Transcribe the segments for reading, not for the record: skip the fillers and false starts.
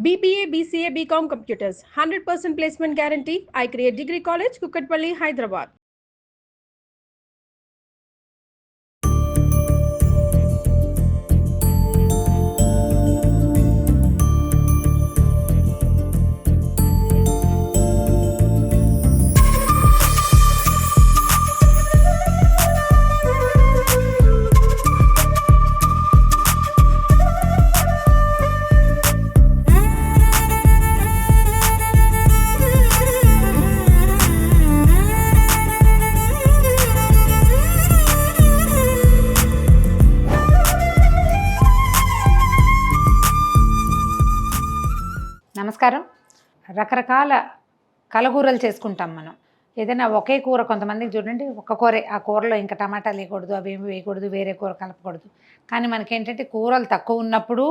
BBA, BCA, BCom Computers, 100% placement guarantee. I create Degree College, Kukatpalli, Hyderabad. నమస్కారం. రకరకాల కలగూరలు చేసుకుంటాం మనం. ఏదైనా ఒకే కూర కొంతమందికి చూడండి, ఒక కూరే, ఆ కూరలో ఇంకా టమాటా వేయకూడదు, అవి ఏమి వేయకూడదు, వేరే కూర కలపకూడదు. కానీ మనకేంటంటే కూరలు తక్కువ ఉన్నప్పుడు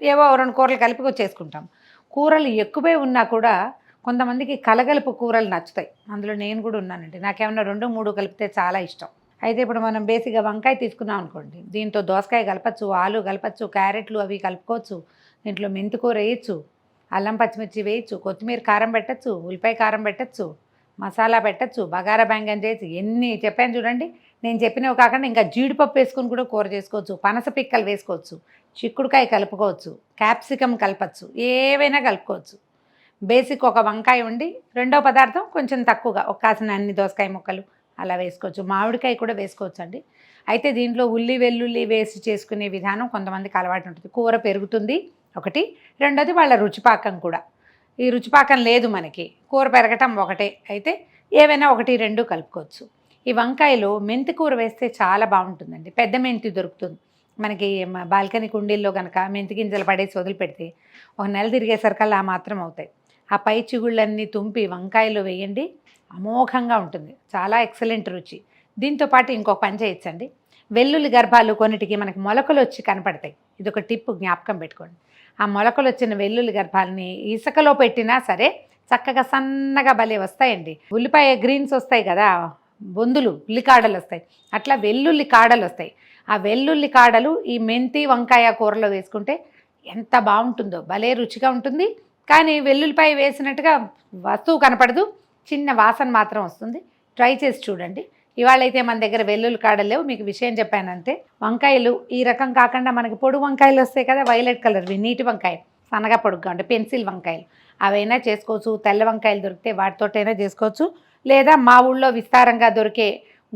ఏవో 2 కూరలు కలిపి చేసుకుంటాం. కూరలు ఎక్కువే ఉన్నా కూడా కొంతమందికి కలగలుపు కూరలు నచ్చుతాయి. అందులో నేను కూడా ఉన్నానండి. నాకేమన్నా 2, 3 కలిపితే చాలా ఇష్టం. అయితే ఇప్పుడు మనం బేసిక్గా వంకాయ తీసుకున్నాం అనుకోండి, దీంతో దోసకాయ కలపచ్చు, ఆలు కలపచ్చు, క్యారెట్లు అవి కలుపుకోవచ్చు, దీంట్లో మెంతికూర వేయచ్చు, అల్లం పచ్చిమిర్చి వేయచ్చు, కొత్తిమీర కారం పెట్టచ్చు, ఉల్లిపాయ కారం పెట్టచ్చు, మసాలా పెట్టచ్చు, బగారా బ్యాంగన్ చేసి ఎన్ని చెప్పాను చూడండి. నేను చెప్పినవి కాకుండా ఇంకా జీడిపప్పు వేసుకుని కూడా కూర చేసుకోవచ్చు, పనస పిక్కలు వేసుకోవచ్చు, చిక్కుడుకాయ కలుపుకోవచ్చు, క్యాప్సికమ్ కలపచ్చు, ఏవైనా కలుపుకోవచ్చు. బేసిక్ ఒక వంకాయ ఉండి రెండో పదార్థం కొంచెం తక్కువగా ఒక కాసిన అన్ని దోసకాయ ముక్కలు అలా వేసుకోవచ్చు, మామిడికాయ కూడా వేసుకోవచ్చు అండి. అయితే దీంట్లో ఉల్లి వెల్లుల్లి వేసి చేసుకునే విధానం కొంతమందికి అలవాటు ఉంటుంది. కూర పెరుగుతుంది ఒకటి, రెండోది వాళ్ళ రుచిపాకం కూడా. ఈ రుచిపాకం లేదు మనకి, కూర పెరగటం ఒకటే, అయితే ఏవైనా 1, 2 కలుపుకోవచ్చు. ఈ వంకాయలో మెంతి కూర వేస్తే చాలా బాగుంటుందండి. పెద్ద మెంతి దొరుకుతుంది మనకి. బాల్కనీ కుండీల్లో కనుక మెంతి గింజలు పడేసి వదిలిపెడితే 1 నెల తిరిగేసరికల్లా ఆ మాత్రం అవుతాయి. ఆ పై చిగుళ్ళన్నీ తుంపి వంకాయలో వేయండి, అమోఘంగా ఉంటుంది, చాలా ఎక్సలెంట్ రుచి. దీంతోపాటు ఇంకొక పని చేయొచ్చండి. వెల్లుల్లి గర్భాలు కొన్నిటికి మనకి మొలకలు వచ్చి కనపడతాయి. ఇదొక టిప్, జ్ఞాపకం పెట్టుకోండి. ఆ మొలకలు వచ్చిన వెల్లుల్లి గర్భాలని ఇసుకలో పెట్టినా సరే చక్కగా సన్నగా భలే వస్తాయండి. ఉల్లిపాయ గ్రీన్స్ వస్తాయి కదా, బొందులు, ఉల్లికాడలు వస్తాయి, అట్లా వెల్లుల్లి కాడలు వస్తాయి. ఆ వెల్లుల్లి కాడలు ఈ మెంతి వంకాయ కూరలో వేసుకుంటే ఎంత బాగుంటుందో, భలే రుచిగా ఉంటుంది. కానీ వెల్లుల్లిపాయ వేసినట్టుగా వస్తువు కనపడదు, చిన్న వాసన మాత్రం వస్తుంది. ట్రై చేసి చూడండి. ఇవాళైతే మన దగ్గర వెల్లుల్లి కాడలు లేవు, మీకు విషయం చెప్పానంటే. వంకాయలు ఈ రకం కాకుండా మనకి పొడు వంకాయలు వస్తాయి కదా, వైలెట్ కలర్వి, నీటి వంకాయ, సన్నగా పొడుగ్గా అంటే పెన్సిల్ వంకాయలు, అవైనా చేసుకోవచ్చు. తెల్ల వంకాయలు దొరికితే వాటితోటైనా చేసుకోవచ్చు, లేదా మా ఊళ్ళో విస్తారంగా దొరికే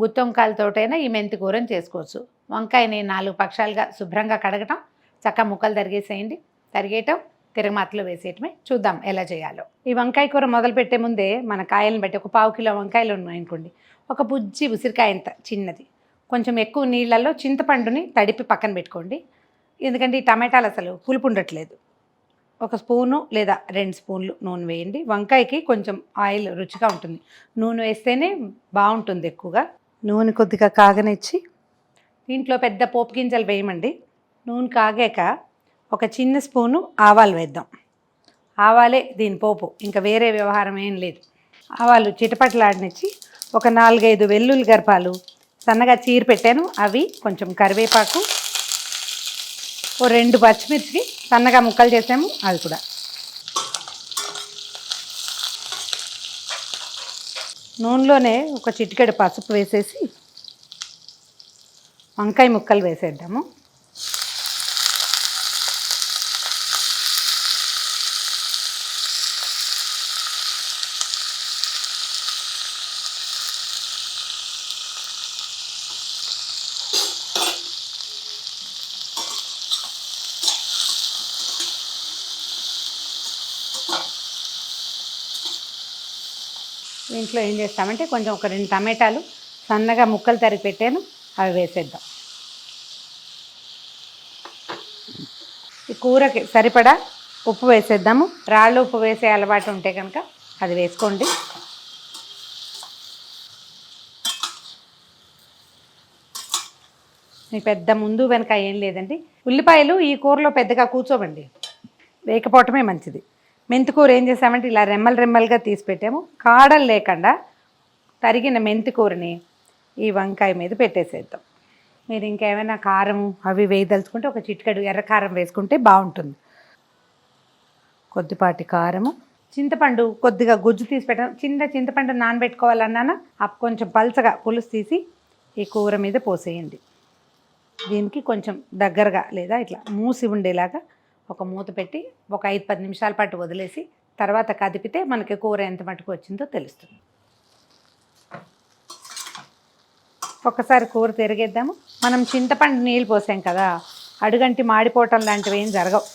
గుత్తి వంకాయలతోటైనా ఈ మెంతి కూరని చేసుకోవచ్చు. వంకాయని 4 పక్షాలుగా శుభ్రంగా కడగటం, చక్క ముక్కలు తరిగేసేయండి, తరిగేయటం, తిరగమాతలో వేసేయటమే. చూద్దాం ఎలా చేయాలో. ఈ వంకాయ కూర మొదలు పెట్టే ముందే మన కాయలను బట్టి, ఒక 1/4 కిలో వంకాయలు ఉన్నాయనుకోండి, ఒక బుజ్జి ఉసిరికాయ అంత చిన్నది, కొంచెం ఎక్కువ నీళ్ళల్లో చింతపండుని తడిపి పక్కన పెట్టుకోండి. ఎందుకంటే ఈ టమాటాలు అసలు పులుపు ఉండట్లేదు. 1 స్పూను లేదా 2 స్పూన్లు నూనె వేయండి. వంకాయకి కొంచెం ఆయిల్ రుచిగా ఉంటుంది, నూనె వేస్తేనే బాగుంటుంది ఎక్కువగా. నూనె కొద్దిగా కాగనిచ్చి దీంట్లో పెద్ద పోపు గింజలు వేయమండి. నూనె కాగాక ఒక చిన్న స్పూను ఆవాలు వేద్దాం. ఆవాలే దీని పోపు, ఇంకా వేరే వ్యవహారం ఏం లేదు. ఆవాలు చిటపటలాడనిచ్చి ఒక 4-5 వెల్లుల్లి గర్భాలు సన్నగా చీరి పెట్టాను, అవి, కొంచెం కరివేపాకు, ఓ 2 పచ్చిమిర్చి సన్నగా ముక్కలు చేసాము, అవి కూడా. నూనెలోనే ఒక చిటికెడు పసుపు వేసేసి వంకాయ ముక్కలు వేసేద్దాము. దీంట్లో ఏం చేస్తామంటే కొంచెం ఒక 2 టమాటాలు సన్నగా ముక్కలు తరిగి పెట్టాను, అవి వేసేద్దాం. ఈ కూరకి సరిపడా ఉప్పు వేసేద్దాము. రాళ్ళు ఉప్పు వేసే అలవాటు ఉంటే కనుక అది వేసుకోండి. మీకు పెద్ద ముందు వెనక ఏం లేదండి. ఉల్లిపాయలు ఈ కూరలో పెద్దగా కూర్చోవండి, వేయకపోవటమే మంచిది. మెంతికూర ఏం చేసామంటే ఇలా రెమ్మలుగా తీసి పెట్టాము. కాడలు లేకుండా తరిగిన మెంతికూరని ఈ వంకాయ మీద పెట్టేసేద్దాం. మీరు ఇంకేమైనా కారం అవి వేయదలుచుకుంటే ఒక చిటికెడు ఎర్రకారం వేసుకుంటే బాగుంటుంది. కొద్దిపాటి కారము, చింతపండు కొద్దిగా గుజ్జు తీసి పెట్టాను. చిన్న చింతపండు నానబెట్టుకోవాలన్నానా కొంచెం పల్చగా పులుసు తీసి ఈ కూర మీద పోసేయండి. దీనికి కొంచెం దగ్గరగా లేదా ఇట్లా మూసి ఉండేలాగా ఒక మూత పెట్టి ఒక 5-10 నిమిషాల పాటు వదిలేసి తర్వాత కదిపితే మనకి కూర ఎంత మటుకు వచ్చిందో తెలుస్తుంది. ఒకసారి కూర తిరిగేద్దాము. మనం చింతపండు నీళ్ళు పోసాం కదా, అడుగంటి మాడిపోవటం లాంటివి ఏం జరగవు.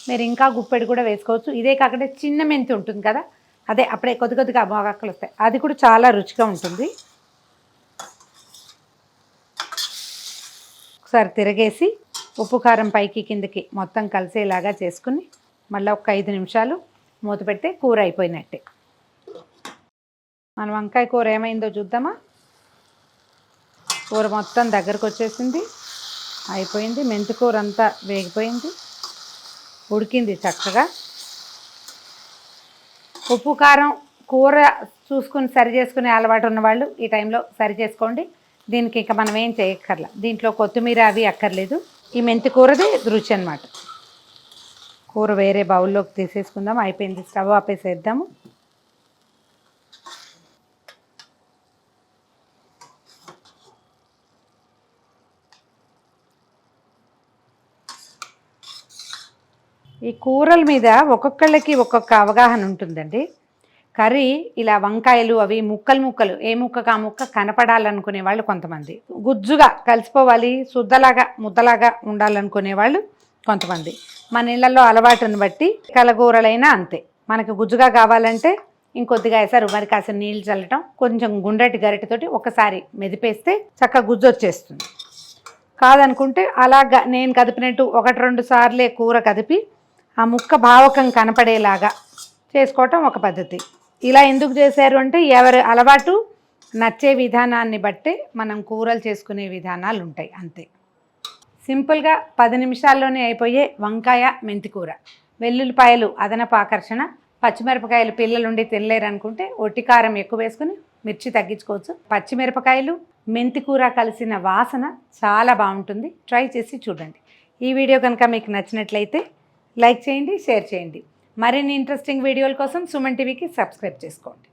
మీరు ఇంకా గుప్పెడు కూడా వేసుకోవచ్చు. ఇదే కాకుండా చిన్న మెంతి ఉంటుంది కదా, అదే అప్పుడే కొద్దిగా మొగక్కలు వస్తాయి, అది కూడా చాలా రుచిగా ఉంటుంది. ఒకసారి తిరగేసి ఉప్పు కారం పైకి కిందకి మొత్తం కలిసేలాగా చేసుకుని మళ్ళీ ఒక 5 నిమిషాలు మూత పెడితే కూర అయిపోయినట్టే. మన వంకాయ కూర ఏమైందో చూద్దామా. కూర మొత్తం దగ్గరకు వచ్చేసింది, అయిపోయింది. మెంతి కూర అంతా వేగిపోయింది, ఉడికింది చక్కగా. ఉప్పు కారం కూర చూసుకుని సరి చేసుకునే అలవాటు ఉన్నవాళ్ళు ఈ టైంలో సరి చేసుకోండి. దీనికి ఇంకా మనం ఏం చేయక్కర్లా, దీంట్లో కొత్తిమీర అవి అక్కర్లేదు. ఈ మెంతి కూరది రుచి అన్నమాట. కూర వేరే బౌల్లోకి తీసేసుకుందాం. అయిపోయింది, స్టవ్ ఆపేసేద్దాము. ఈ కూరల మీద ఒక్కొక్కళ్ళకి ఒక్కొక్క అవగాహన ఉంటుందండి. కర్రీ ఇలా వంకాయలు అవి ముక్కలు ఏ ముక్కకు ఆ ముక్క కనపడాలనుకునే వాళ్ళు కొంతమంది, గుజ్జుగా కలిసిపోవాలి ముద్దలాగా ఉండాలనుకునే వాళ్ళు కొంతమంది. మన ఇళ్లలో అలవాటును బట్టి కలగూరలైనా అంతే. మనకు గుజ్జుగా కావాలంటే ఇంకొద్దిగా వేసారు, మరి కాస్త నీళ్ళు చల్లటం, కొంచెం గుండ్రటి గరిటెతోటి ఒకసారి మెదిపేస్తే చక్కగా గుజ్జు వచ్చేస్తుంది. కాదనుకుంటే అలాగా నేను కదిపినట్టు 1-2 సార్లే కూర కదిపి ఆ ముక్క భావకం కనపడేలాగా చేసుకోవటం ఒక పద్ధతి. ఇలా ఎందుకు చేశారు అంటే ఎవరి అలవాటు నచ్చే విధానాన్ని బట్టే మనం కూరలు చేసుకునే విధానాలు ఉంటాయి, అంతే. సింపుల్గా 10 నిమిషాల్లోనే అయిపోయే వంకాయ మెంతి కూర. వెల్లుల్లిపాయలు అదనపు ఆకర్షణ, పచ్చిమిరపకాయలు పిల్లలుండి తినలేరు అనుకుంటే ఒట్టి కారం ఎక్కువ వేసుకుని మిర్చి తగ్గించుకోవచ్చు. పచ్చిమిరపకాయలు మెంతి కూర కలిసిన వాసన చాలా బాగుంటుంది, ట్రై చేసి చూడండి. ఈ వీడియో కనుక మీకు నచ్చినట్లయితే లైక్ చేయండి, షేర్ చేయండి. మరిన్ని ఇంట్రెస్టింగ్ వీడియోల కోసం సుమన్ టీవీకి సబ్స్క్రైబ్ చేసుకోండి.